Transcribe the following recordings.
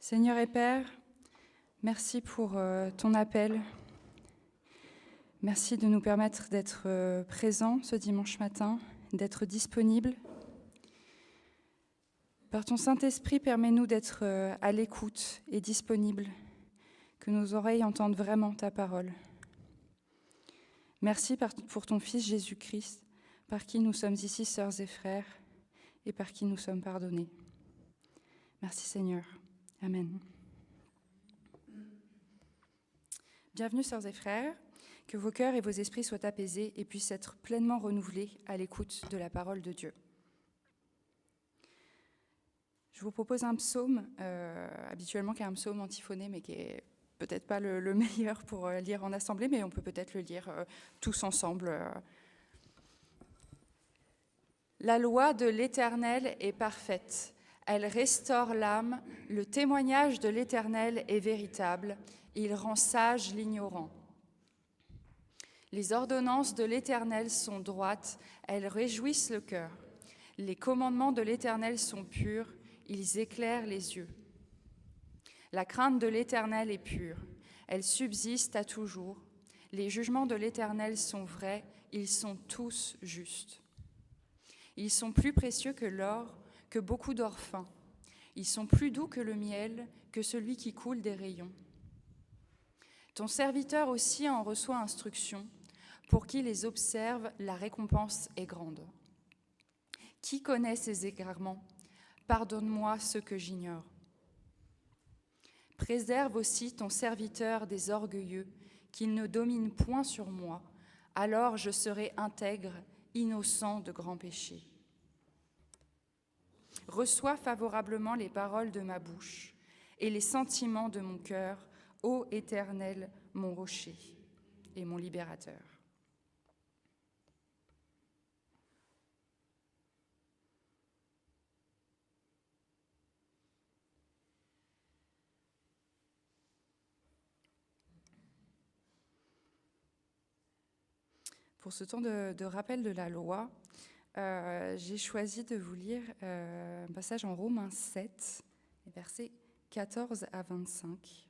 Seigneur et Père, merci pour ton appel. Merci de nous permettre d'être présents ce dimanche matin, d'être disponibles. Par ton Saint-Esprit, permets-nous d'être à l'écoute et disponibles, que nos oreilles entendent vraiment ta parole. Merci pour ton Fils Jésus-Christ, par qui nous sommes ici sœurs et frères, et par qui nous sommes pardonnés. Merci Seigneur. Amen. Bienvenue sœurs et frères, que vos cœurs et vos esprits soient apaisés et puissent être pleinement renouvelés à l'écoute de la parole de Dieu. Je vous propose un psaume, habituellement qui est un psaume antiphoné, mais qui est peut-être pas le meilleur pour lire en assemblée, mais on peut peut-être le lire tous ensemble. La loi de l'Éternel est parfaite, elle restaure l'âme, le témoignage de l'Éternel est véritable, il rend sage l'ignorant. Les ordonnances de l'Éternel sont droites, elles réjouissent le cœur. Les commandements de l'Éternel sont purs, ils éclairent les yeux. La crainte de l'Éternel est pure, elle subsiste à toujours. Les jugements de l'Éternel sont vrais, ils sont tous justes. Ils sont plus précieux que l'or, que beaucoup d'or fin. Ils sont plus doux que le miel, que celui qui coule des rayons. Ton serviteur aussi en reçoit instruction. Pour qui les observe, la récompense est grande. Qui connaît ces égarements ? Pardonne-moi ceux que j'ignore. Préserve aussi ton serviteur des orgueilleux, qu'il ne domine point sur moi, alors je serai intègre, innocent de grands péchés. Reçois favorablement les paroles de ma bouche et les sentiments de mon cœur, ô Éternel, mon rocher et mon libérateur. Pour ce temps de rappel de la loi, j'ai choisi de vous lire un passage en Romains 7, versets 14 à 25.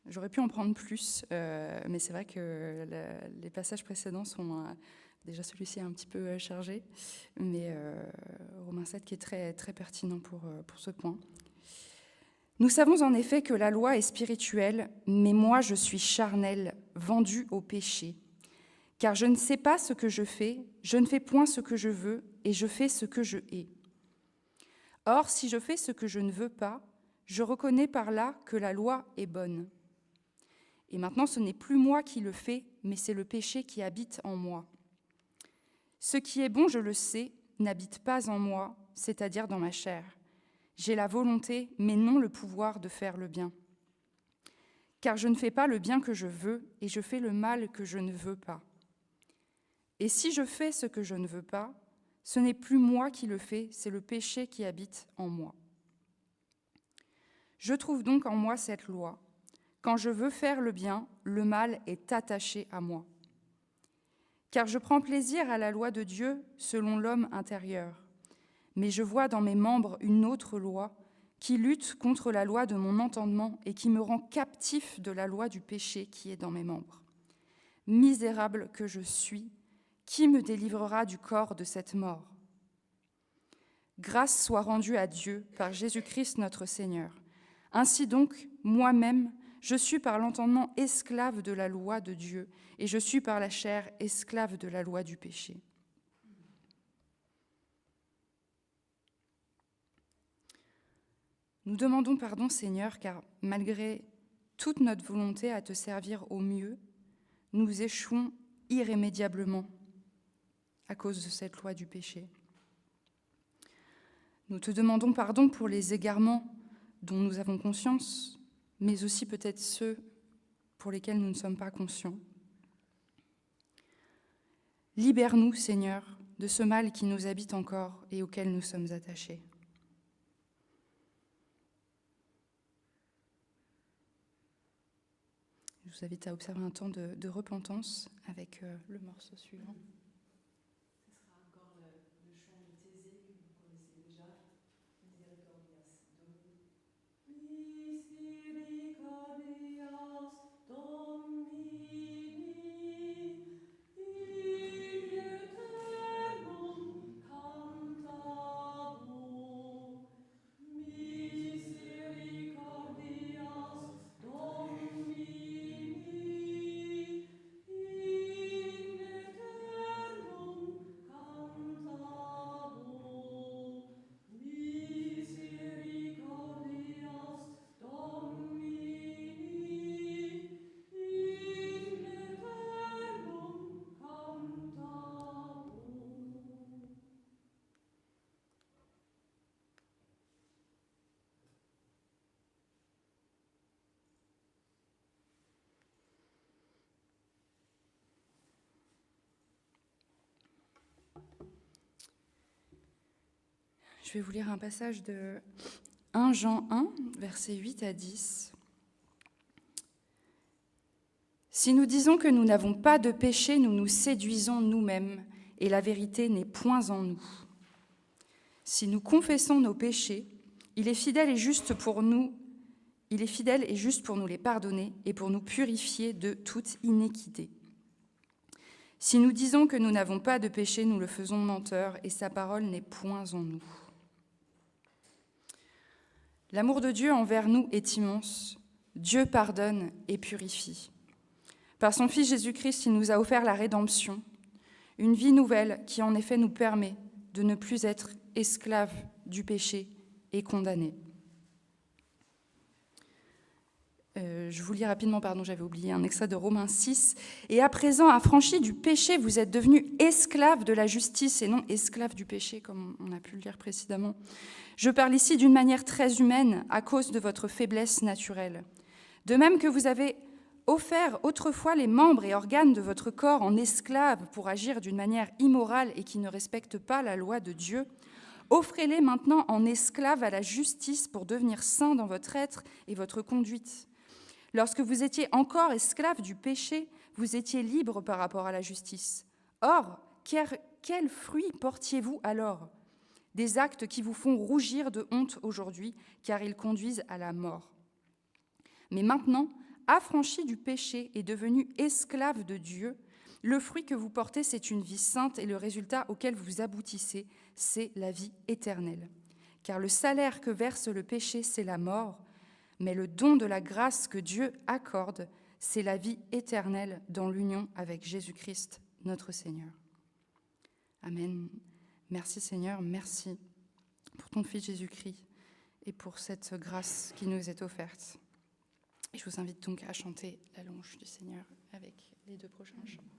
J'aurais pu en prendre plus, mais c'est vrai que les passages précédents sont... déjà celui-ci est un petit peu chargé, mais Romains 7 qui est très, très pertinent pour ce point. Nous savons en effet que la loi est spirituelle, mais moi je suis charnel, vendu au péché. Car je ne sais pas ce que je ne fais point ce que je veux, et je fais ce que je hais. Or, si je fais ce que je ne veux pas, je reconnais par là que la loi est bonne. Et maintenant, ce n'est plus moi qui le fais, mais c'est le péché qui habite en moi. Ce qui est bon, je le sais, n'habite pas en moi, c'est-à-dire dans ma chair. J'ai la volonté, mais non le pouvoir de faire le bien. Car je ne fais pas le bien que je veux, et je fais le mal que je ne veux pas. Et si je fais ce que je ne veux pas, ce n'est plus moi qui le fais, c'est le péché qui habite en moi. Je trouve donc en moi cette loi. Quand je veux faire le bien, le mal est attaché à moi. Car je prends plaisir à la loi de Dieu selon l'homme intérieur. Mais je vois dans mes membres une autre loi qui lutte contre la loi de mon entendement et qui me rend captif de la loi du péché qui est dans mes membres. Misérable que je suis, qui me délivrera du corps de cette mort ? Grâce soit rendue à Dieu par Jésus-Christ notre Seigneur. Ainsi donc, moi-même, je suis par l'entendement esclave de la loi de Dieu et je suis par la chair esclave de la loi du péché. Nous demandons pardon, Seigneur, car malgré toute notre volonté à te servir au mieux, nous échouons irrémédiablement à cause de cette loi du péché. Nous te demandons pardon pour les égarements dont nous avons conscience, mais aussi peut-être ceux pour lesquels nous ne sommes pas conscients. Libère-nous, Seigneur, de ce mal qui nous habite encore et auquel nous sommes attachés. Je vous invite à observer un temps de repentance avec le morceau suivant. Ce sera encore le chant. vais vous lire un passage de 1 Jean 1, versets 8 à 10. « Si nous disons que nous n'avons pas de péché, nous nous séduisons nous-mêmes, et la vérité n'est point en nous. Si nous confessons nos péchés, il est fidèle et juste pour nous les pardonner et pour nous purifier de toute iniquité. Si nous disons que nous n'avons pas de péché, nous le faisons menteur, et sa parole n'est point en nous. » L'amour de Dieu envers nous est immense. Dieu pardonne et purifie. Par son Fils Jésus-Christ, il nous a offert la rédemption, une vie nouvelle qui en effet nous permet de ne plus être esclaves du péché et condamnés. Je vous lis rapidement, j'avais oublié un extrait de Romains 6. « Et à présent, affranchis du péché, vous êtes devenus esclaves de la justice et non esclaves du péché, comme on a pu le lire précédemment. Je parle ici d'une manière très humaine à cause de votre faiblesse naturelle. De même que vous avez offert autrefois les membres et organes de votre corps en esclaves pour agir d'une manière immorale et qui ne respecte pas la loi de Dieu, offrez-les maintenant en esclaves à la justice pour devenir saints dans votre être et votre conduite. Lorsque vous étiez encore esclaves du péché, vous étiez libres par rapport à la justice. Or, quel fruit portiez-vous alors ? Des actes qui vous font rougir de honte aujourd'hui, car ils conduisent à la mort. Mais maintenant, affranchis du péché et devenus esclaves de Dieu, le fruit que vous portez, c'est une vie sainte et le résultat auquel vous aboutissez, c'est la vie éternelle. Car le salaire que verse le péché, c'est la mort, mais le don de la grâce que Dieu accorde, c'est la vie éternelle dans l'union avec Jésus-Christ, notre Seigneur. Amen. Merci Seigneur, merci pour ton Fils Jésus-Christ et pour cette grâce qui nous est offerte. Et je vous invite donc à chanter la louange du Seigneur avec les 2 prochains chants.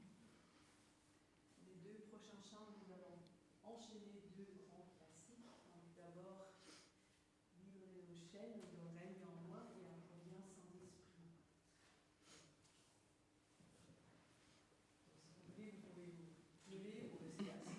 Les 2 prochains chants, nous allons enchaîner 2 grands classiques. Donc d'abord, livrer nos chaînes, le règne en moi et après bien Saint-Esprit. Donc si vous voulez, vous pouvez vous lever ou rester assis.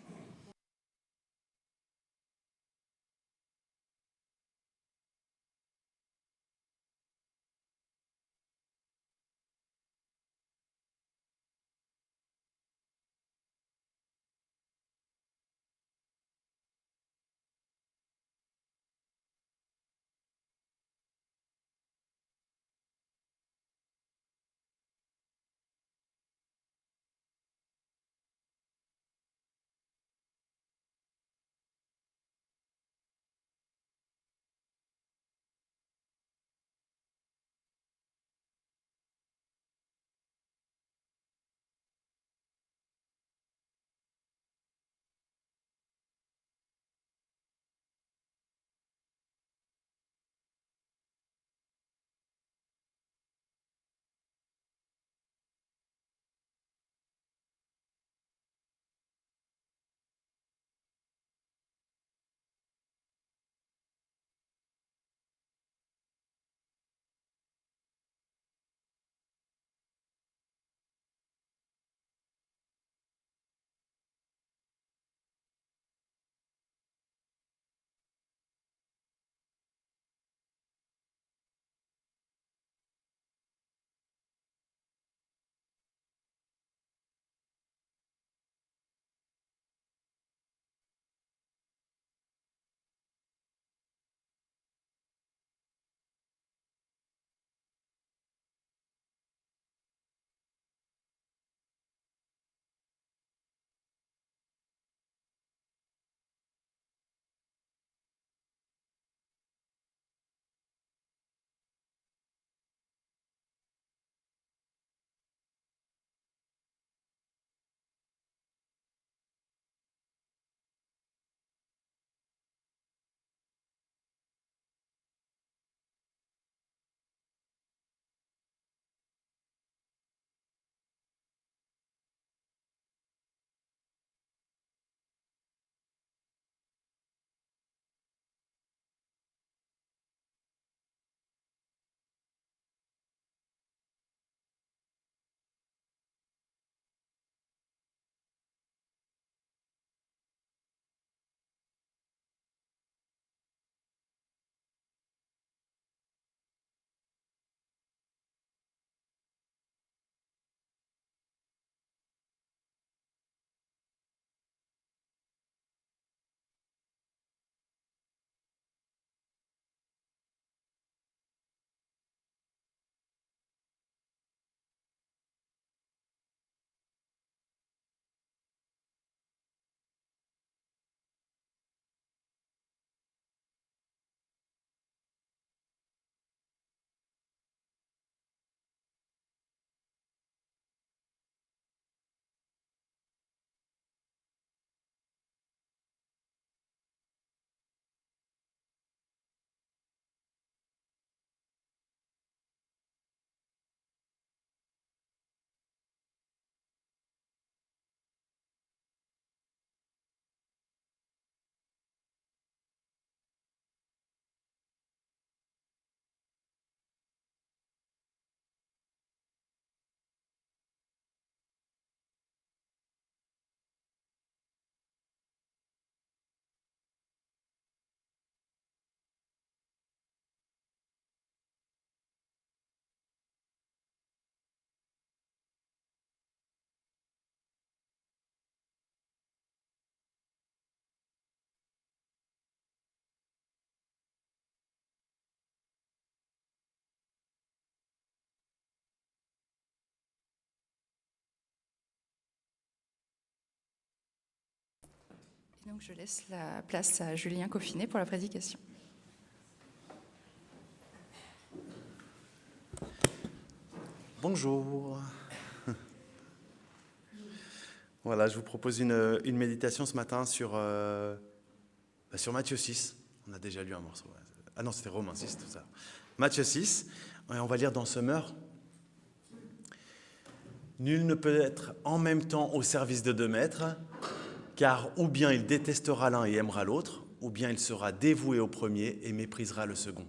Donc je laisse la place à Julien Coffinet pour la prédication. Bonjour. Voilà, je vous propose une méditation ce matin sur Matthieu 6. On a déjà lu un morceau. Ah non, c'était Romains 6, tout ça. Matthieu 6, et on va lire dans Semeur. Nul ne peut être en même temps au service de 2 maîtres, car ou bien il détestera l'un et aimera l'autre, ou bien il sera dévoué au premier et méprisera le second.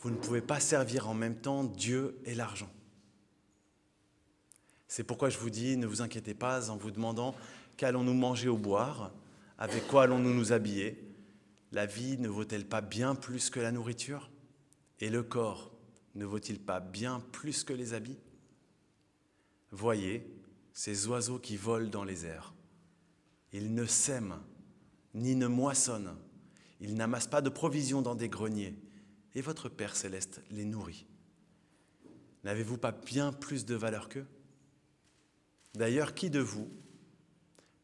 Vous ne pouvez pas servir en même temps Dieu et l'argent. C'est pourquoi je vous dis, ne vous inquiétez pas en vous demandant qu'allons-nous manger ou boire, avec quoi allons-nous nous habiller. La vie ne vaut-elle pas bien plus que la nourriture? Et le corps ne vaut-il pas bien plus que les habits? Voyez ces oiseaux qui volent dans les airs. Ils ne sèment ni ne moissonnent. Ils n'amassent pas de provisions dans des greniers. Et votre Père céleste les nourrit. N'avez-vous pas bien plus de valeur qu'eux? D'ailleurs, qui de vous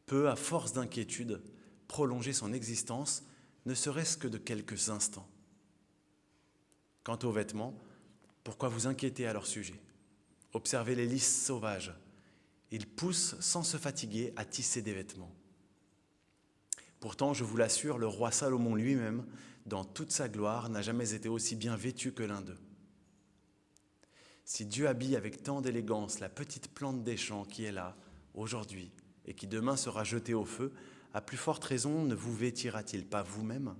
peut, à force d'inquiétude, prolonger son existence, ne serait-ce que de quelques instants? Quant aux vêtements, pourquoi vous inquiétez à leur sujet? Observez les lys sauvages. Ils poussent sans se fatiguer à tisser des vêtements. Pourtant, je vous l'assure, le roi Salomon lui-même, dans toute sa gloire, n'a jamais été aussi bien vêtu que l'un d'eux. Si Dieu habille avec tant d'élégance la petite plante des champs qui est là, aujourd'hui, et qui demain sera jetée au feu, à plus forte raison ne vous vêtira-t-il pas vous-même?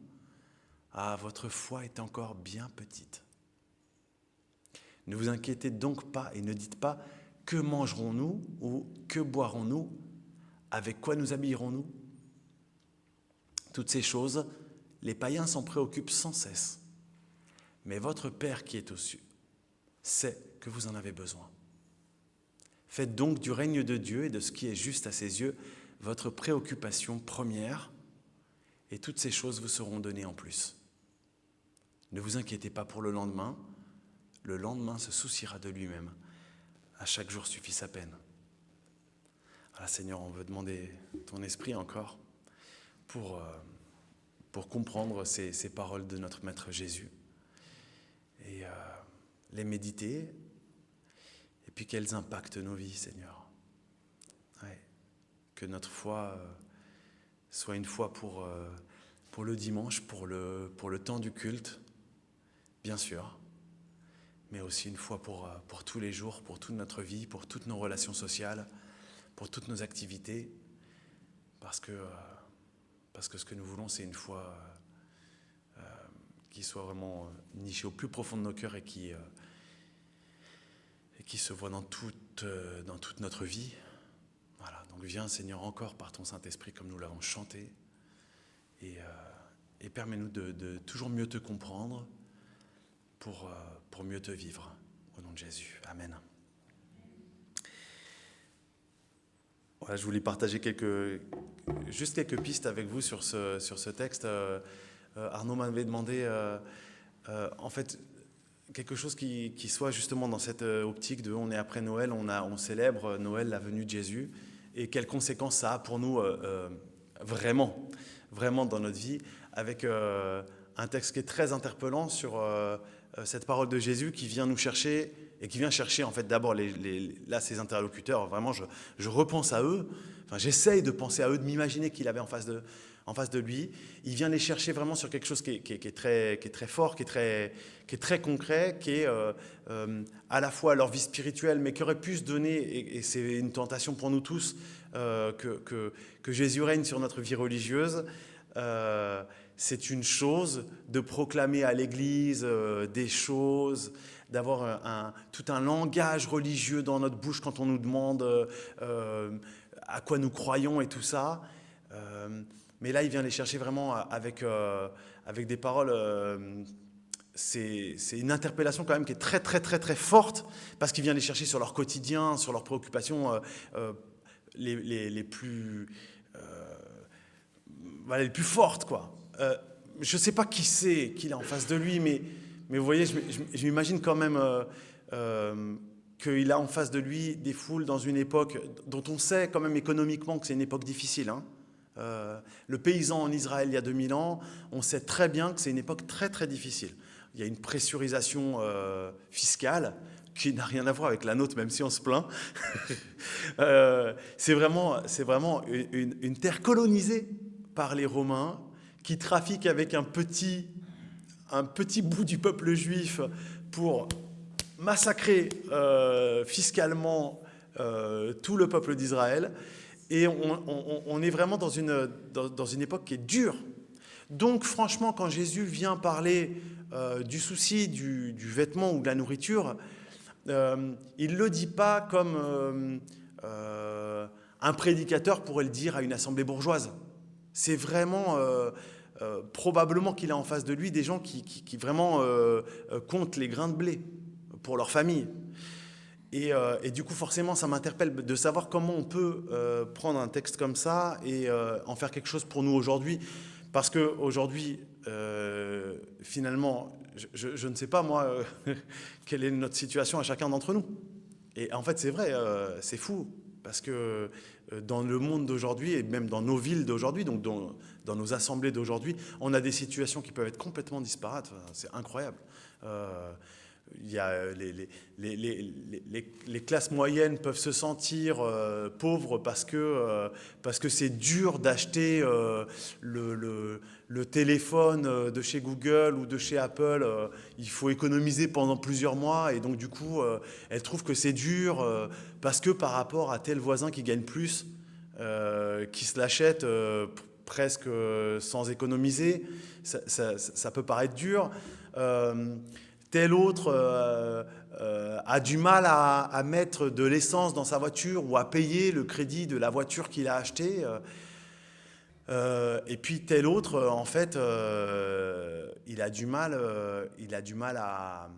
Ah, votre foi est encore bien petite. Ne vous inquiétez donc pas et ne dites pas « Que mangerons-nous » ou « Que boirons-nous » ? Avec quoi nous habillerons-nous ? Toutes ces choses, les païens s'en préoccupent sans cesse. Mais votre Père qui est aux cieux sait que vous en avez besoin. Faites donc du règne de Dieu et de ce qui est juste à ses yeux votre préoccupation première, et toutes ces choses vous seront données en plus. Ne vous inquiétez pas pour le lendemain se souciera de lui-même. À chaque jour suffit sa peine. Voilà, Seigneur, on veut demander ton esprit encore pour comprendre ces paroles de notre Maître Jésus et les méditer, et puis qu'elles impactent nos vies, Seigneur. Ouais. Que notre foi soit une foi pour le dimanche, pour le temps du culte, bien sûr, mais aussi une foi pour tous les jours, pour toute notre vie, pour toutes nos relations sociales, pour toutes nos activités, parce que ce que nous voulons, c'est une foi qui soit vraiment nichée au plus profond de nos cœurs et qui se voit dans toute notre vie. Voilà, donc viens Seigneur encore par ton Saint-Esprit comme nous l'avons chanté et permets-nous de toujours mieux te comprendre pour mieux te vivre. Au nom de Jésus, Amen. Voilà, je voulais partager juste quelques pistes avec vous sur ce texte. Arnaud m'avait demandé, en fait, quelque chose qui soit justement dans cette optique de on est après Noël, on célèbre Noël, la venue de Jésus, et quelles conséquences ça a pour nous vraiment dans notre vie, avec un texte qui est très interpellant sur cette parole de Jésus qui vient nous chercher, et qui vient chercher en fait d'abord là ses interlocuteurs. Vraiment, je repense à eux, enfin, j'essaye de penser à eux, de m'imaginer qu'il avait en face de lui. Il vient les chercher vraiment sur quelque chose qui est très fort, qui est très concret, qui est à la fois leur vie spirituelle, mais qui aurait pu se donner, et c'est une tentation pour nous tous, que Jésus règne sur notre vie religieuse. C'est une chose de proclamer à l'Église des choses, d'avoir tout un langage religieux dans notre bouche quand on nous demande à quoi nous croyons et tout ça. Mais là, il vient les chercher vraiment avec des paroles. C'est une interpellation quand même qui est très, très, très, très forte, parce qu'il vient les chercher sur leur quotidien, sur leurs préoccupations les plus fortes, quoi. Je ne sais pas qui c'est qu'il a en face de lui, mais vous voyez, je m'imagine quand même qu'il a en face de lui des foules dans une époque dont on sait quand même économiquement que c'est une époque difficile, hein. Le paysan en Israël il y a 2000 ans, on sait très bien que c'est une époque très très difficile. Il y a une pressurisation fiscale qui n'a rien à voir avec la nôtre, même si on se plaint. C'est vraiment une terre colonisée par les Romains qui trafiquent avec un petit bout du peuple juif pour massacrer fiscalement tout le peuple d'Israël. Et on est vraiment dans une époque qui est dure. Donc franchement, quand Jésus vient parler du souci du vêtement ou de la nourriture, il ne le dit pas comme un prédicateur pourrait le dire à une assemblée bourgeoise. C'est vraiment probablement qu'il a en face de lui des gens qui vraiment comptent les grains de blé pour leur famille. Et du coup, forcément, ça m'interpelle de savoir comment on peut prendre un texte comme ça et en faire quelque chose pour nous aujourd'hui. Parce qu'aujourd'hui, finalement, je ne sais pas, moi, quelle est notre situation à chacun d'entre nous. Et en fait, c'est vrai, c'est fou. Parce que dans le monde d'aujourd'hui, et même dans nos villes d'aujourd'hui, donc dans nos assemblées d'aujourd'hui, on a des situations qui peuvent être complètement disparates. Enfin, c'est incroyable. Il y a les classes moyennes peuvent se sentir pauvres parce que c'est dur d'acheter le téléphone de chez Google ou de chez Apple. Il faut économiser pendant plusieurs mois et donc du coup, elles trouvent que c'est dur parce que par rapport à tel voisin qui gagne plus, qui se l'achète presque sans économiser, ça peut paraître dur. Tel autre a du mal à mettre de l'essence dans sa voiture ou à payer le crédit de la voiture qu'il a achetée. Et puis tel autre, en fait, il a du mal à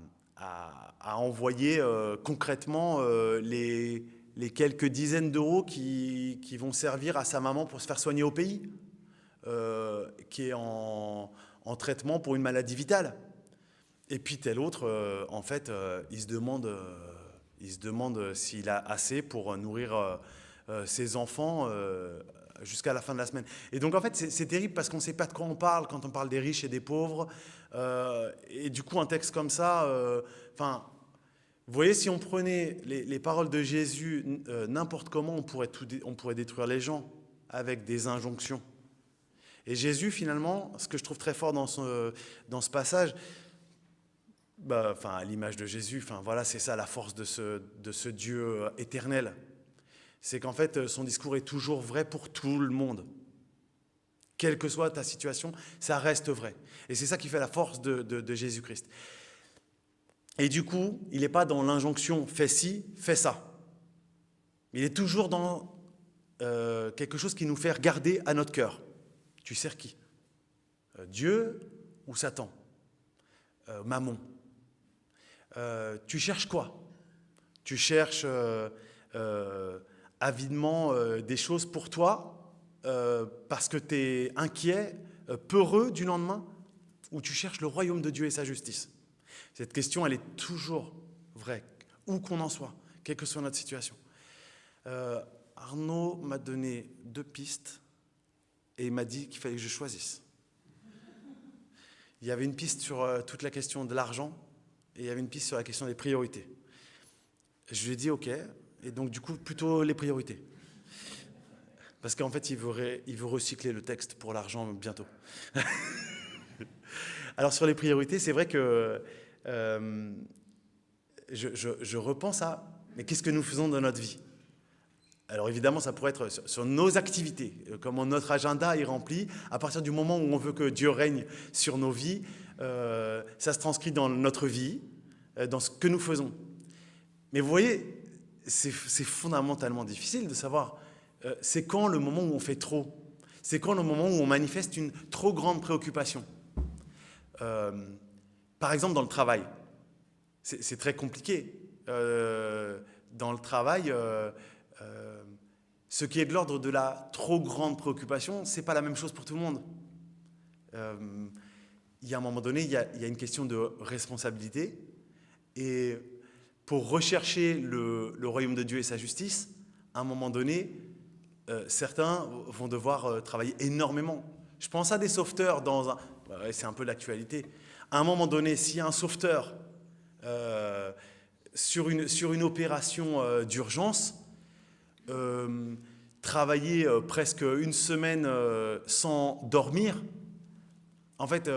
envoyer concrètement les quelques dizaines d'euros qui vont servir à sa maman pour se faire soigner au pays, qui est en traitement pour une maladie vitale. Et puis tel autre, en fait, il se demande s'il a assez pour nourrir ses enfants jusqu'à la fin de la semaine. Et donc en fait, c'est terrible parce qu'on ne sait pas de quoi on parle quand on parle des riches et des pauvres. Et du coup, un texte comme ça, vous voyez, si on prenait les paroles de Jésus n'importe comment, on pourrait détruire les gens avec des injonctions. Et Jésus, finalement, ce que je trouve très fort dans ce passage, à l'image de Jésus, voilà, c'est ça la force de ce Dieu éternel. C'est qu'en fait, son discours est toujours vrai pour tout le monde. Quelle que soit ta situation, ça reste vrai. Et c'est ça qui fait la force de Jésus-Christ. Et du coup, il n'est pas dans l'injonction « fais ci, fais ça ». Il est toujours dans quelque chose qui nous fait regarder à notre cœur. Tu sers qui ? Dieu ou Satan ? Mammon ? Tu cherches quoi ? Tu cherches avidement des choses pour toi parce que tu es inquiet, peureux du lendemain, ou tu cherches le royaume de Dieu et sa justice ? Cette question, elle est toujours vraie, où qu'on en soit, quelle que soit notre situation. Arnaud m'a donné 2 pistes et il m'a dit qu'il fallait que je choisisse. Il y avait une piste sur toute la question de l'argent, et il y avait une piste sur la question des priorités. Je lui ai dit OK, et donc du coup plutôt les priorités. Parce qu'en fait il veut recycler le texte pour l'argent bientôt. Alors sur les priorités, c'est vrai que je repense à mais qu'est-ce que nous faisons dans notre vie ? Alors évidemment, ça pourrait être sur nos activités, comment notre agenda est rempli. À partir du moment où on veut que Dieu règne sur nos vies, ça se transcrit dans notre vie, dans ce que nous faisons. Mais vous voyez, c'est fondamentalement difficile de savoir c'est quand le moment où on fait trop. C'est quand le moment où on manifeste une trop grande préoccupation. Par exemple, dans le travail. C'est très compliqué. Dans le travail... ce qui est de l'ordre de la trop grande préoccupation, ce n'est pas la même chose pour tout le monde. Il y a un moment donné, il y a une question de responsabilité. Et pour rechercher le royaume de Dieu et sa justice, à un moment donné, certains vont devoir travailler énormément. Je pense à des sauveteurs dans un... Ouais, c'est un peu l'actualité. À un moment donné, s'il y a un sauveteur sur une opération d'urgence, travailler presque une semaine sans dormir, en fait,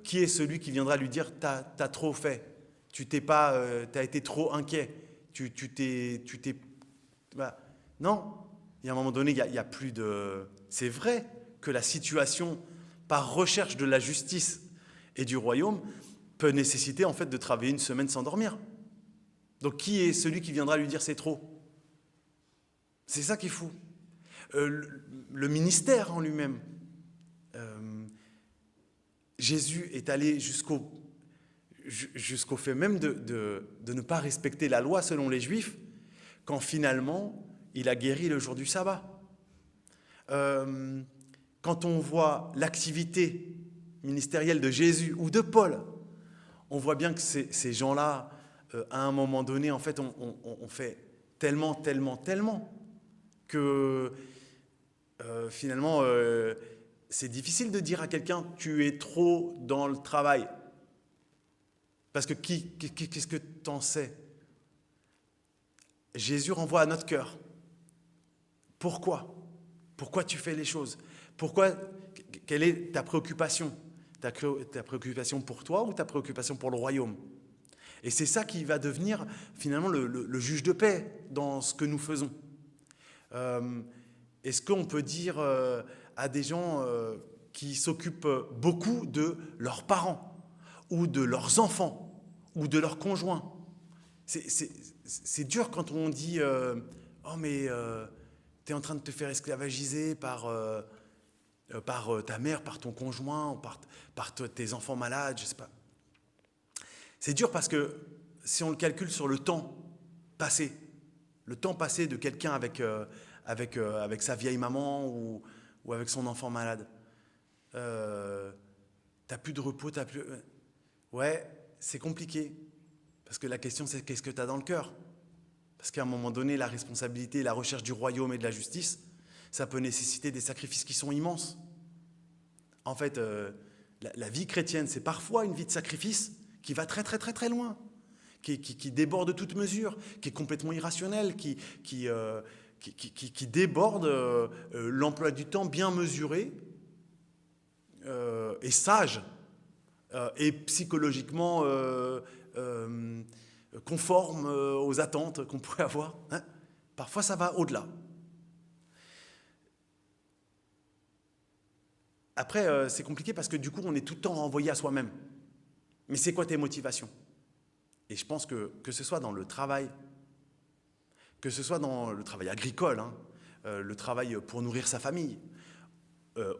qui est celui qui viendra lui dire t'as trop fait, t'as été trop inquiet, tu t'es, bah, non. Il y a un moment donné, il y a plus de... C'est vrai que la situation, par recherche de la justice et du royaume, peut nécessiter en fait de travailler une semaine sans dormir. Donc qui est celui qui viendra lui dire c'est trop? C'est ça qui est fou. Le ministère en lui-même. Jésus est allé jusqu'au fait même de ne pas respecter la loi selon les Juifs, quand finalement il a guéri le jour du sabbat. Quand on voit l'activité ministérielle de Jésus ou de Paul, on voit bien que ces gens-là, à un moment donné, en fait, on fait tellement que finalement, c'est difficile de dire à quelqu'un « tu es trop dans le travail ». Parce que qu'est-ce que t'en sais? Jésus renvoie à notre cœur. Pourquoi? Pourquoi tu fais les choses? Quelle est ta préoccupation? Ta préoccupation pour toi ou ta préoccupation pour le royaume? Et c'est ça qui va devenir finalement le juge de paix dans ce que nous faisons. Est-ce qu'on peut dire à des gens qui s'occupent beaucoup de leurs parents ou de leurs enfants ou de leurs conjoints? C'est dur quand on dit oh mais tu es en train de te faire esclavagiser par ta mère, par ton conjoint, par tes enfants malades, je sais pas. C'est dur parce que si on le calcule sur le temps passé de quelqu'un avec sa vieille maman ou avec son enfant malade, t'as plus de repos, Ouais, c'est compliqué. Parce que la question, c'est qu'est-ce que tu as dans le cœur? Parce qu'à un moment donné, la responsabilité, la recherche du royaume et de la justice, ça peut nécessiter des sacrifices qui sont immenses. En fait, la vie chrétienne, c'est parfois une vie de sacrifice qui va très loin, qui déborde toute mesure, qui est complètement irrationnelle, qui déborde l'emploi du temps bien mesuré et sage et psychologiquement conforme aux attentes qu'on pourrait avoir. Hein? Parfois, ça va au-delà. Après, c'est compliqué parce que du coup, on est tout le temps renvoyé à soi-même. Mais c'est quoi tes motivations? Et je pense que ce soit dans le travail, que ce soit dans le travail agricole, hein, le travail pour nourrir sa famille,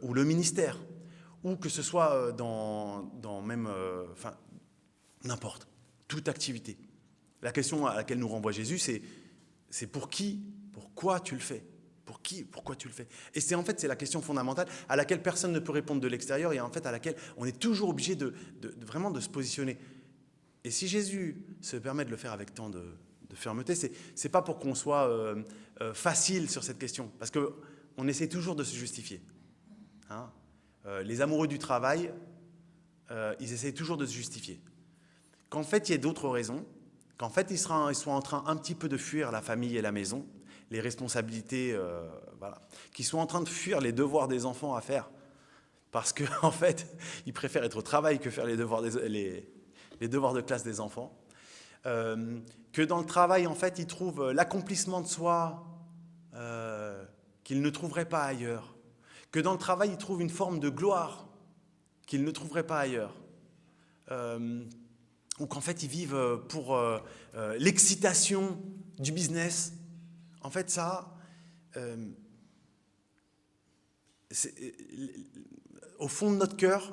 ou le ministère, ou que ce soit dans même, n'importe, toute activité. La question à laquelle nous renvoie Jésus, c'est pour qui, pourquoi tu le fais? Pour qui, pourquoi tu le fais? Et c'est la question fondamentale à laquelle personne ne peut répondre de l'extérieur et en fait à laquelle on est toujours obligé vraiment de se positionner. Et si Jésus se permet de le faire avec tant de fermeté, c'est pas pour qu'on soit facile sur cette question, parce qu'on essaie toujours de se justifier. Hein? Les amoureux du travail, ils essayent toujours de se justifier. Qu'en fait, il y ait d'autres raisons, qu'en fait, ils soient en train un petit peu de fuir la famille et la maison, les responsabilités, qu'ils soient en train de fuir les devoirs des enfants à faire, parce qu'en fait, ils préfèrent être au travail que faire les devoirs de classe des enfants, que dans le travail, en fait, ils trouvent l'accomplissement de soi qu'ils ne trouveraient pas ailleurs, que dans le travail, ils trouvent une forme de gloire qu'ils ne trouveraient pas ailleurs, ou qu'en fait, ils vivent pour l'excitation du business. En fait, ça, au fond de notre cœur,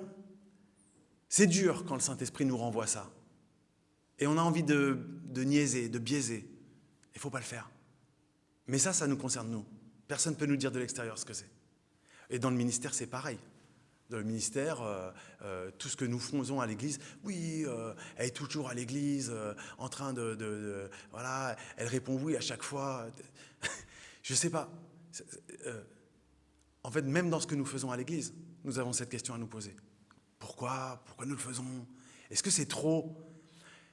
c'est dur quand le Saint-Esprit nous renvoie ça. Et on a envie de niaiser, de biaiser. Il ne faut pas le faire. Mais ça nous concerne nous. Personne ne peut nous dire de l'extérieur ce que c'est. Et dans le ministère, c'est pareil. Dans le ministère, tout ce que nous faisons à l'église, oui, elle est toujours à l'église, en train voilà, elle répond oui à chaque fois. Je ne sais pas. En fait, même dans ce que nous faisons à l'église, nous avons cette question à nous poser. Pourquoi nous le faisons? Est-ce que c'est trop?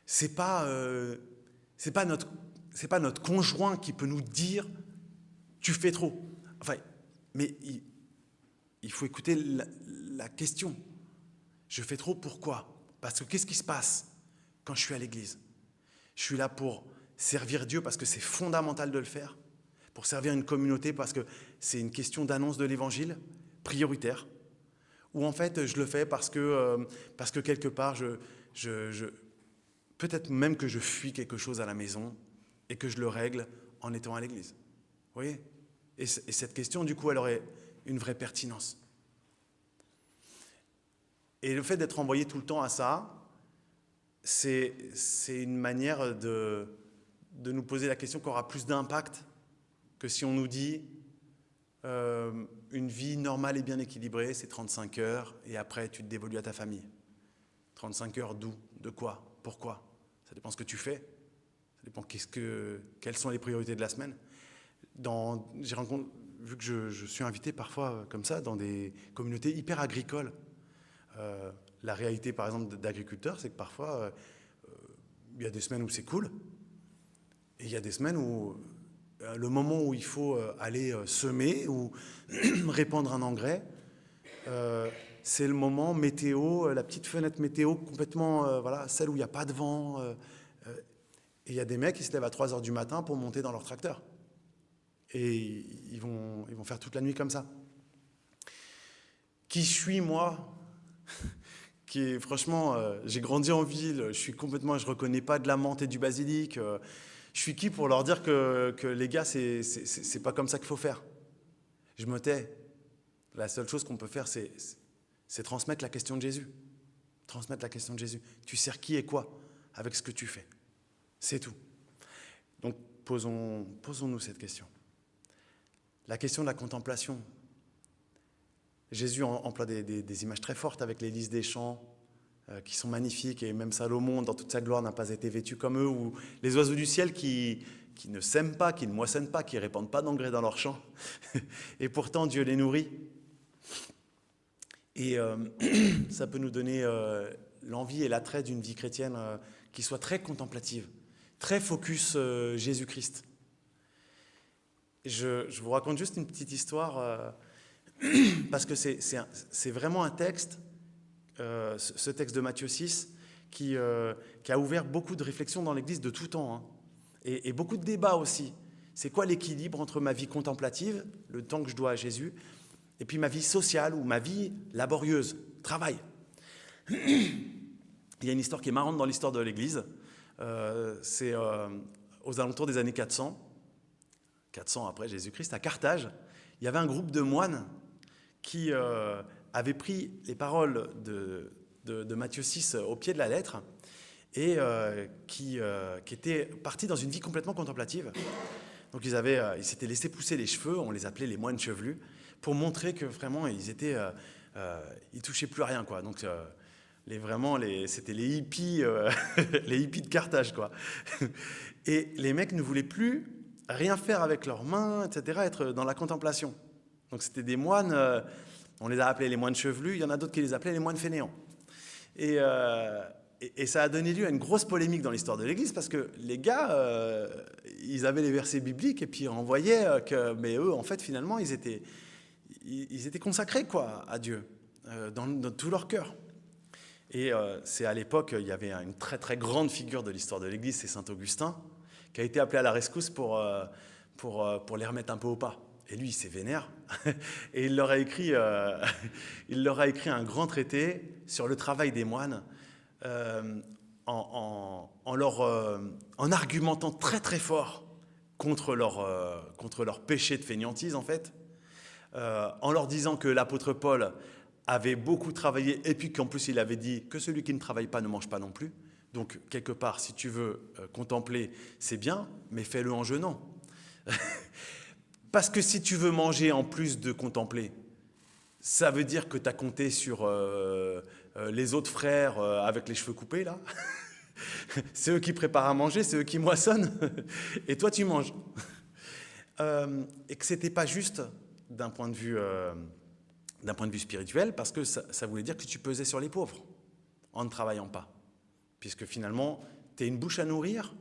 C'est pas notre conjoint qui peut nous dire tu fais trop. Enfin, mais il faut écouter la question. Je fais trop, pourquoi? Parce que qu'est-ce qui se passe quand je suis à l'église? Je suis là pour servir Dieu parce que c'est fondamental de le faire, pour servir une communauté parce que c'est une question d'annonce de l'évangile prioritaire, ou en fait je le fais parce que quelque part peut-être même que je fuis quelque chose à la maison et que je le règle en étant à l'église. Vous voyez? Et cette question, du coup, elle aurait une vraie pertinence. Et le fait d'être envoyé tout le temps à ça, c'est une manière de nous poser la question qui aura plus d'impact que si on nous dit une vie normale et bien équilibrée, c'est 35 heures et après tu te dévolues à ta famille. 35 heures d'où? De quoi? Pourquoi? Ça dépend ce que tu fais. Ça dépend quelles sont les priorités de la semaine. Vu que je suis invité parfois comme ça dans des communautés hyper agricoles, la réalité par exemple d'agriculteurs, c'est que parfois il y a des semaines où c'est cool et il y a des semaines où le moment où il faut aller semer ou répandre un engrais, c'est le moment météo, la petite fenêtre météo complètement, celle où il n'y a pas de vent. Et il y a des mecs qui se lèvent à 3h du matin pour monter dans leur tracteur. Et ils vont faire toute la nuit comme ça. Qui suis moi? Franchement, j'ai grandi en ville, je reconnais pas de la menthe et du basilic. Je suis qui pour leur dire que les gars, c'est pas comme ça qu'il faut faire? Je me tais. La seule chose qu'on peut faire, c'est transmettre la question de Jésus. Transmettre la question de Jésus. Tu sers qui et quoi avec ce que tu fais? C'est tout. Donc, posons-nous cette question. La question de la contemplation. Jésus emploie des images très fortes avec les lys des champs, qui sont magnifiques, et même Salomon, dans toute sa gloire, n'a pas été vêtu comme eux, ou les oiseaux du ciel qui ne sèment pas, qui ne moissonnent pas, qui ne répandent pas d'engrais dans leurs champs, et pourtant Dieu les nourrit. Et ça peut nous donner l'envie et l'attrait d'une vie chrétienne qui soit très contemplative, très focus Jésus-Christ. Je vous raconte juste une petite histoire, parce que c'est vraiment un texte, ce texte de Matthieu 6, qui a ouvert beaucoup de réflexions dans l'Église de tout temps, hein, et beaucoup de débats aussi. C'est quoi l'équilibre entre ma vie contemplative, le temps que je dois à Jésus, et puis ma vie sociale ou ma vie laborieuse, travail. Il y a une histoire qui est marrante dans l'histoire de l'Église. C'est aux alentours des années 400 après Jésus-Christ, à Carthage, il y avait un groupe de moines qui avaient pris les paroles de Matthieu 6 au pied de la lettre et qui étaient partis dans une vie complètement contemplative. Donc ils s'étaient laissé pousser les cheveux, on les appelait les moines chevelus, pour montrer que vraiment ils touchaient plus à rien, quoi. Donc c'était les hippies, les hippies de Carthage, quoi. Et les mecs ne voulaient plus rien faire avec leurs mains, etc., être dans la contemplation. Donc c'était des moines, on les a appelés les moines chevelus, il y en a d'autres qui les appelaient les moines fainéants. Et ça a donné lieu à une grosse polémique dans l'histoire de l'Église, parce que les gars, ils avaient les versets bibliques, et puis on voyait mais eux, en fait, finalement, ils étaient consacrés, quoi, à Dieu, dans tout leur cœur. Et c'est à l'époque, il y avait une très très grande figure de l'histoire de l'Église, c'est saint Augustin, qui a été appelé à la rescousse pour les remettre un peu au pas. Et lui, il s'est vénère. Et il leur a écrit un grand traité sur le travail des moines, en argumentant très très fort contre leur péché de fainéantise, en fait, en leur disant que l'apôtre Paul avait beaucoup travaillé, et puis qu'en plus il avait dit que celui qui ne travaille pas ne mange pas non plus. Donc, quelque part, si tu veux contempler, c'est bien, mais fais-le en jeûnant. Parce que si tu veux manger en plus de contempler, ça veut dire que tu as compté sur les autres frères avec les cheveux coupés, là. C'est eux qui préparent à manger, c'est eux qui moissonnent, et toi tu manges. et que ce n'était pas juste d'un point de vue spirituel, parce que ça voulait dire que tu pesais sur les pauvres en ne travaillant pas. Puisque finalement, tu es une bouche à nourrir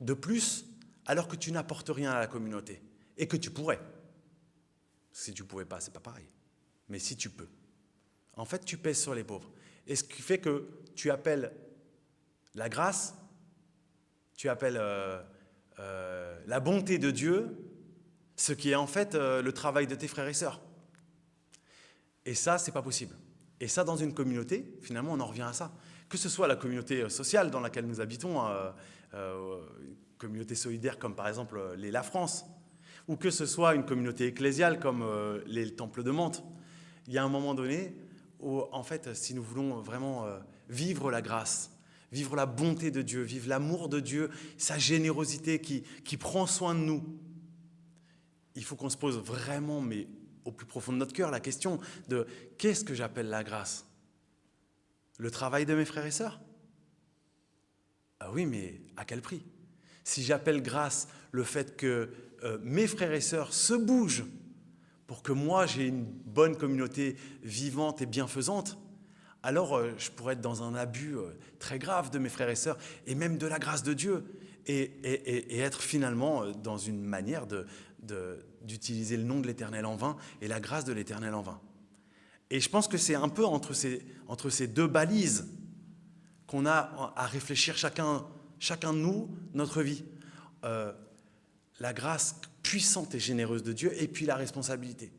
de plus, alors que tu n'apportes rien à la communauté. Et que tu pourrais. Si tu ne pouvais pas, c'est pas pareil. Mais si tu peux. En fait, tu pèses sur les pauvres. Et ce qui fait que tu appelles la grâce, tu appelles la bonté de Dieu, ce qui est en fait le travail de tes frères et sœurs. Et ça, c'est pas possible. Et ça, dans une communauté, finalement, on en revient à ça. Que ce soit la communauté sociale dans laquelle nous habitons, communauté solidaire comme par exemple La France, ou que ce soit une communauté ecclésiale comme les temples de Mantes, il y a un moment donné où, en fait, si nous voulons vraiment vivre la grâce, vivre la bonté de Dieu, vivre l'amour de Dieu, sa générosité qui prend soin de nous, il faut qu'on se pose vraiment, mais au plus profond de notre cœur, la question de qu'est-ce que j'appelle la grâce ? Le travail de mes frères et sœurs ? Ah oui, mais à quel prix ? Si j'appelle grâce le fait que mes frères et sœurs se bougent pour que moi j'ai une bonne communauté vivante et bienfaisante, alors je pourrais être dans un abus très grave de mes frères et sœurs et même de la grâce de Dieu et être finalement dans une manière d'utiliser le nom de l'Éternel en vain et la grâce de l'Éternel en vain. Et je pense que c'est un peu entre ces deux balises qu'on a à réfléchir chacun de nous, notre vie. La grâce puissante et généreuse de Dieu et puis la responsabilité.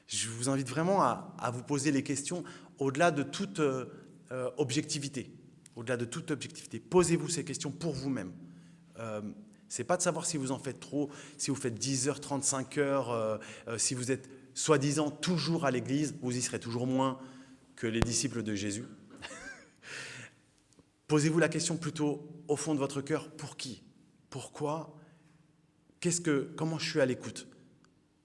Je vous invite vraiment à vous poser les questions au-delà de toute objectivité. Au-delà de toute objectivité. Posez-vous ces questions pour vous-même. C'est pas de savoir si vous en faites trop, si vous faites 10 heures, 35 heures, si vous êtes soi-disant toujours à l'église, vous y serez toujours moins que les disciples de Jésus. Posez-vous la question plutôt au fond de votre cœur, pour qui ? Pourquoi ? Comment je suis à l'écoute ?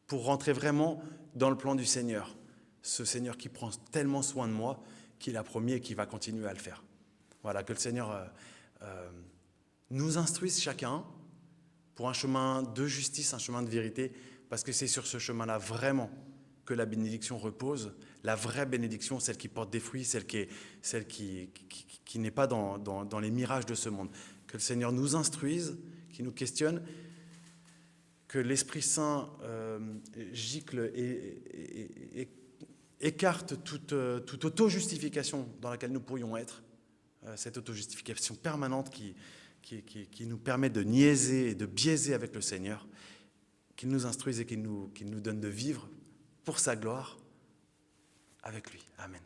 Pour rentrer vraiment dans le plan du Seigneur. Ce Seigneur qui prend tellement soin de moi, qu'il a promis et qui va continuer à le faire. Voilà, que le Seigneur nous instruise chacun pour un chemin de justice, un chemin de vérité, parce que c'est sur ce chemin-là vraiment que la bénédiction repose, la vraie bénédiction, celle qui porte des fruits, celle qui n'est pas dans les mirages de ce monde. Que le Seigneur nous instruise, qu'il nous questionne, que l'Esprit Saint gicle et écarte toute auto-justification dans laquelle nous pourrions être, cette auto-justification permanente qui nous permet de niaiser et de biaiser avec le Seigneur, qu'il nous instruise et qu'il nous donne de vivre pour sa gloire avec lui. Amen.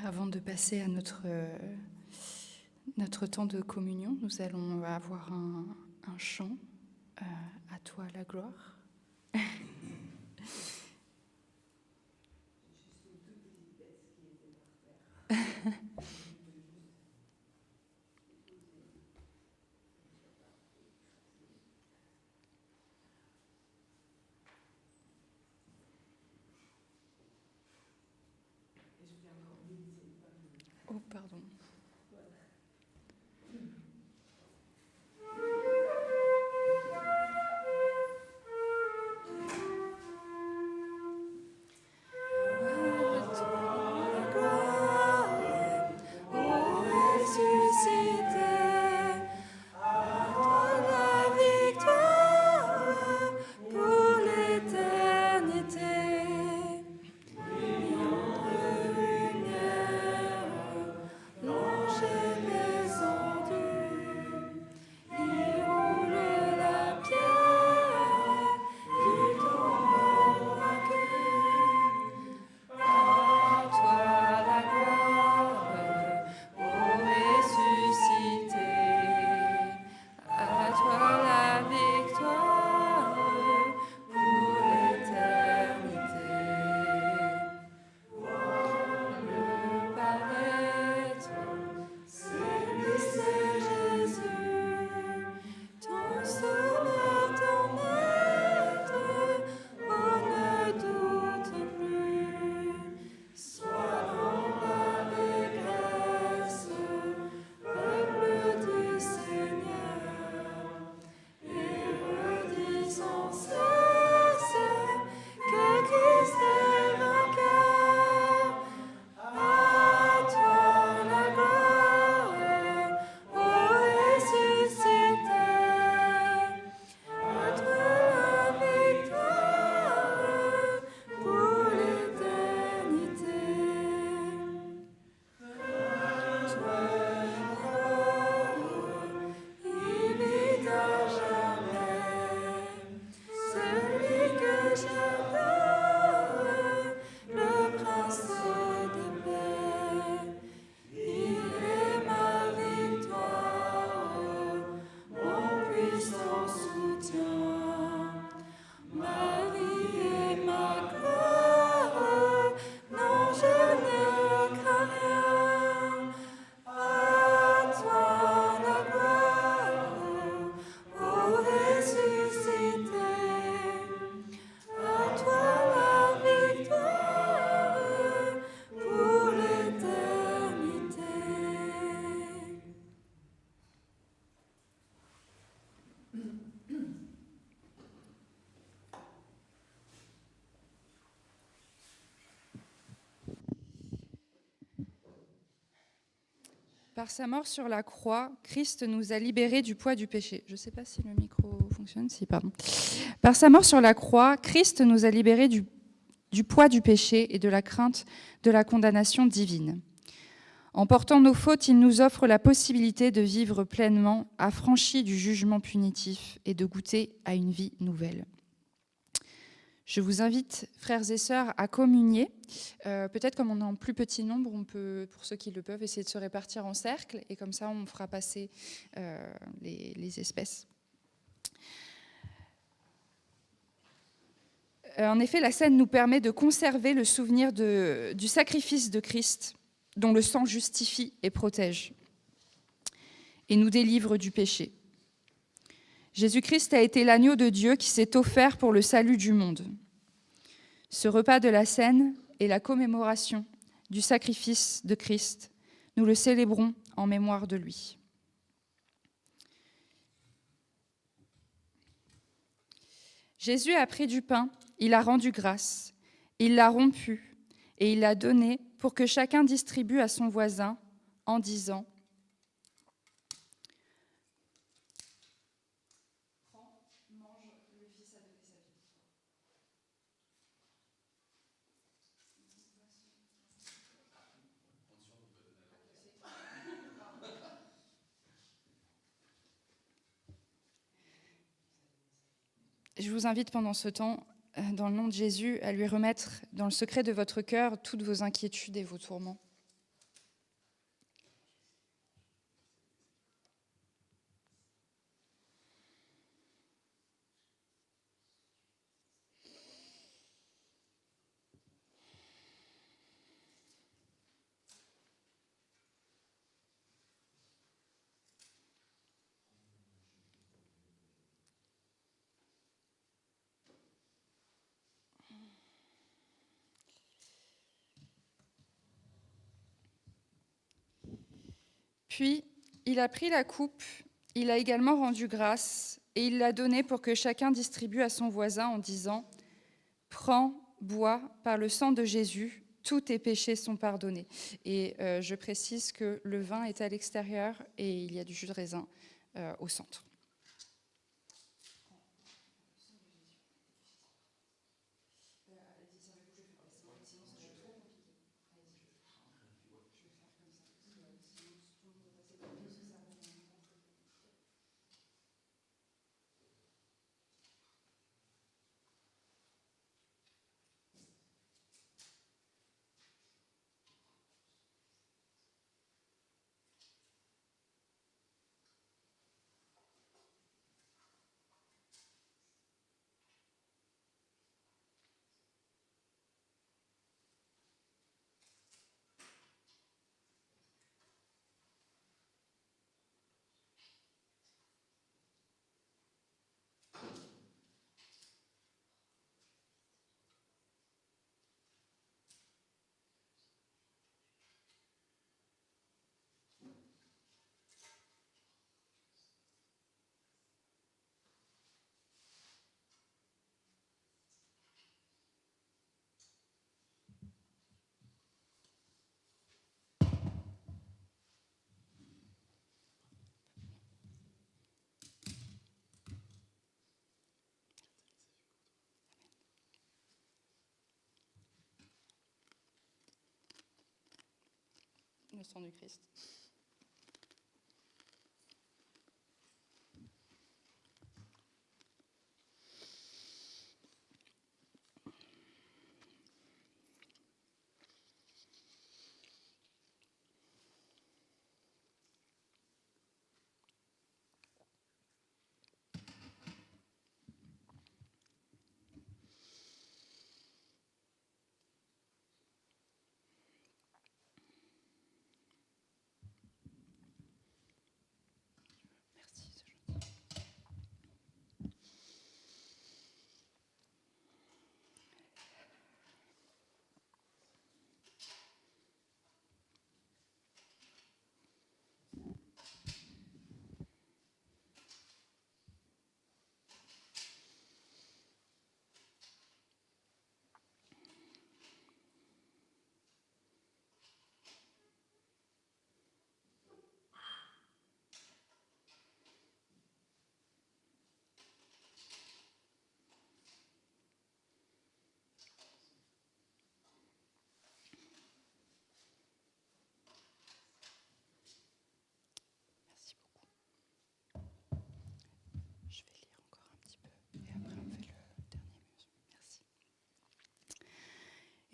Avant de passer à notre temps de communion, nous allons avoir un chant, à toi la gloire. Par sa mort sur la croix, Christ nous a libérés du poids du péché. Je ne sais pas si le micro fonctionne. Si, pardon. Par sa mort sur la croix, Christ nous a libérés du poids du péché et de la crainte de la condamnation divine. En portant nos fautes, il nous offre la possibilité de vivre pleinement, affranchis du jugement punitif et de goûter à une vie nouvelle. Je vous invite, frères et sœurs, à communier. Peut-être comme on est en plus petit nombre, on peut, pour ceux qui le peuvent, essayer de se répartir en cercle et comme ça, on fera passer les espèces. En effet, la scène nous permet de conserver le souvenir du sacrifice de Christ, dont le sang justifie et protège, et nous délivre du péché. Jésus-Christ a été l'agneau de Dieu qui s'est offert pour le salut du monde. Ce repas de la Cène est la commémoration du sacrifice de Christ. Nous le célébrons en mémoire de lui. Jésus a pris du pain, il a rendu grâce, il l'a rompu et il l'a donné pour que chacun distribue à son voisin en disant : prends, mange, le Fils a donné sa vie. Je vous invite pendant ce temps, dans le nom de Jésus, à lui remettre dans le secret de votre cœur toutes vos inquiétudes et vos tourments. Puis, il a pris la coupe, il a également rendu grâce, et il l'a donnée pour que chacun distribue à son voisin en disant : prends, bois, par le sang de Jésus, tous tes péchés sont pardonnés. Et je précise que le vin est à l'extérieur et il y a du jus de raisin au centre. Le sang du Christ.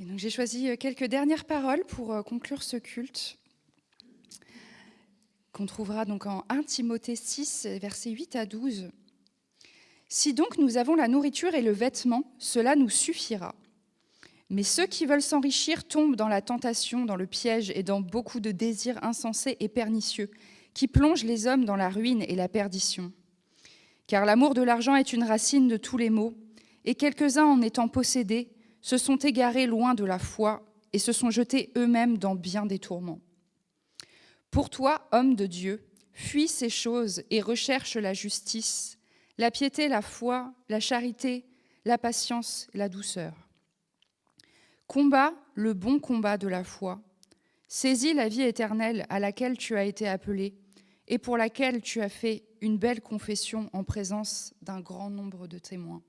Et donc j'ai choisi quelques dernières paroles pour conclure ce culte, qu'on trouvera donc en 1 Timothée 6, versets 8 à 12. « Si donc nous avons la nourriture et le vêtement, cela nous suffira. Mais ceux qui veulent s'enrichir tombent dans la tentation, dans le piège et dans beaucoup de désirs insensés et pernicieux, qui plongent les hommes dans la ruine et la perdition. Car l'amour de l'argent est une racine de tous les maux, et quelques-uns, en étant possédés, se sont égarés loin de la foi et se sont jetés eux-mêmes dans bien des tourments. Pour toi, homme de Dieu, fuis ces choses et recherche la justice, la piété, la foi, la charité, la patience, la douceur. Combat le bon combat de la foi. Saisis la vie éternelle à laquelle tu as été appelé et pour laquelle tu as fait une belle confession en présence d'un grand nombre de témoins. »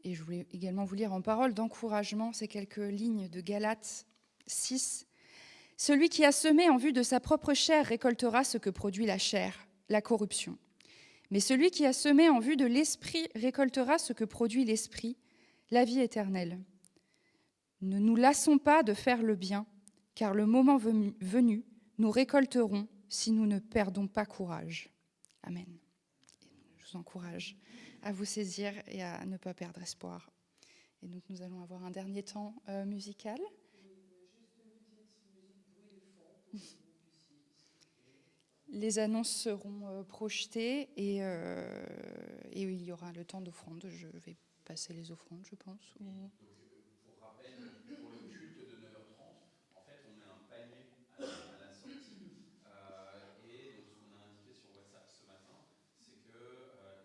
Et je voulais également vous lire en parole d'encouragement ces quelques lignes de Galates 6. « Celui qui a semé en vue de sa propre chair récoltera ce que produit la chair, la corruption. Mais celui qui a semé en vue de l'esprit récoltera ce que produit l'esprit, la vie éternelle. Ne nous lassons pas de faire le bien, car le moment venu, nous récolterons si nous ne perdons pas courage. » Amen. Je vous encourage à vous saisir et à ne pas perdre espoir. Et donc nous allons avoir un dernier temps musical. Les annonces seront projetées et il y aura le temps d'offrande. Je vais passer les offrandes, je pense. Oui, donc pour rappel, pour le culte de 9h30, en fait, on met un panier à la sortie. Et donc, ce qu'on a indiqué sur WhatsApp ce matin, c'est que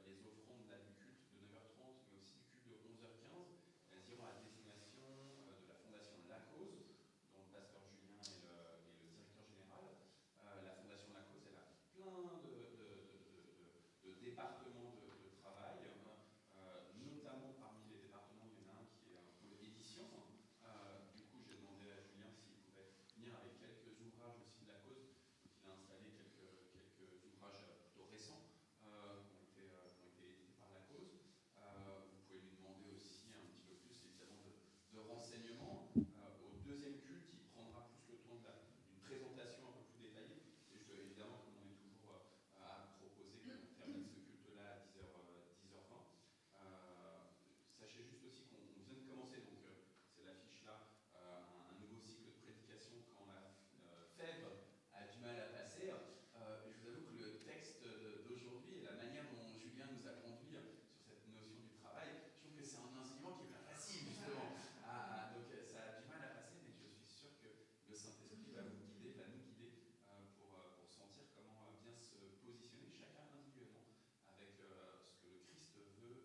les offrandes là, du culte de 9h30, mais aussi du culte de 11h15, elles iront à destination de la fondation La Cause, dont le pasteur Julien est le directeur général. La fondation La Cause, elle a plein de départements de travail. Notamment parmi les départements, il y en a un qui est un pôle édition. Du coup, j'ai demandé à Julien s'il pouvait venir avec quelques ouvrages aussi de la cause. Donc, il a installé quelques ouvrages plutôt récents qui ont été édités par la cause. Vous pouvez lui demander aussi un petit peu plus, évidemment, de renseignements. Au deuxième culte, il prendra plus le temps d'une présentation un peu plus détaillée. Et évidemment, comme on est toujours à proposer qu'on termine ce culte-là à 10h20. Sachez juste aussi qu'on vient de commencer, donc c'est l'affiche là, un nouveau cycle de prédication quand la fève a du mal à passer. Je vous avoue que le texte d'aujourd'hui et la manière dont Julien nous a conduits sur cette notion du travail, je trouve que c'est un enseignement qui est pas facile justement. Donc ça a du mal à passer, mais je suis sûr que le Saint-Esprit va vous guider, va nous guider pour sentir comment bien se positionner, chacun individuellement, avec ce que le Christ veut de vous.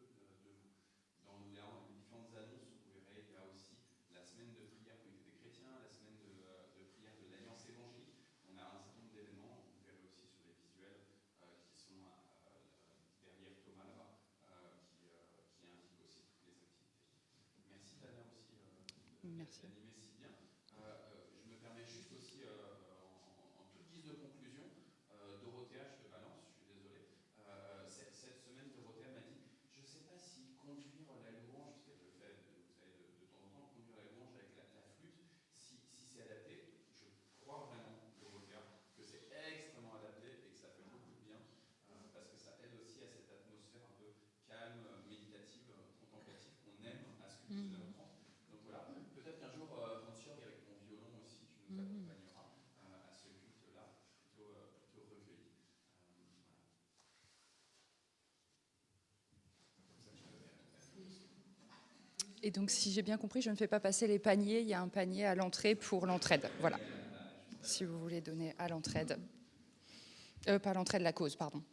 Dans les différentes annonces, vous verrez, il y a aussi la semaine de prière pour l'unité des chrétiens, la semaine de prière de l'Alliance évangélique. On a un certain nombre d'événements, vous verrez aussi sur les visuels qui sont derrière Thomas là-bas, qui indiquent aussi toutes les activités. Merci Tania aussi d'animer si bien. Je me permets juste aussi, en toute guise de conclusion, Dorothea, je te balance, je suis désolé. Cette semaine, Dorothea m'a dit, je ne sais pas si conduire la louange, parce qu'elle le fait, vous savez, de temps en temps, conduire la louange avec la flûte, si c'est adapté. Je crois vraiment, Dorothea, que c'est extrêmement adapté et que ça fait beaucoup de bien, parce que ça aide aussi à cette atmosphère un peu calme, méditative, contemplative qu'on aime à ce culte de 9h30. Donc voilà, peut-être qu'un jour, Hans-Jörg, avec ton violon aussi, tu nous accompagneras à ce culte-là, plutôt recueilli. Voilà. Et donc, si j'ai bien compris, je ne fais pas passer les paniers. Il y a un panier à l'entrée pour l'entraide. Voilà. Si vous voulez donner à l'entraide. Pas l'entraide, la cause, pardon.